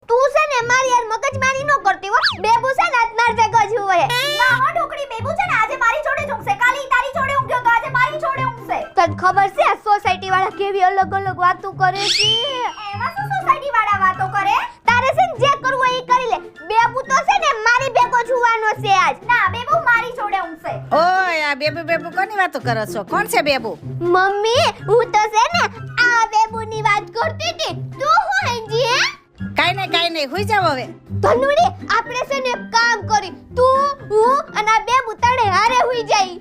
તું છે ને મારી યાર મગજમારી ન કરતી હો. બેબુ છે ને આજ માર ભેગો જ હોય. ના હો ઢોકળી, બેબુ છે ને આજે મારી જોડે જ ઊંઘશે. કાલે ઈ તારી જોડે ઊંઘ્યો તો આજે મારી જોડે ઊંઘશે. તને ખબર છે આ સોસાયટી વાળા કેવી અલગ અલગ વાતો કરે છે? એમાં શું સોસાયટી વાળા વાતો કરે? તારે છે ને જે કરવું હોય ઈ કરી લે. બેબુ તો છે ને મારી ભેગો જુવાનો છે આજ. ના બેબુ મારી જોડે ઊંઘશે. ઓય આ બેબુ બેબુ કોની વાતો કરો છો? કોણ છે બેબુ? મમ્મી હું તો છે ને આ બેબુની વાત કરતી હતી. તું હું હેંજી હે? કાઈ નહીં હુઈ જાવ હવે. ધનુડી આપણે છે ને એક કામ કરી. તું હું અને આ બેબુ તણે હારે હુઈ જાય.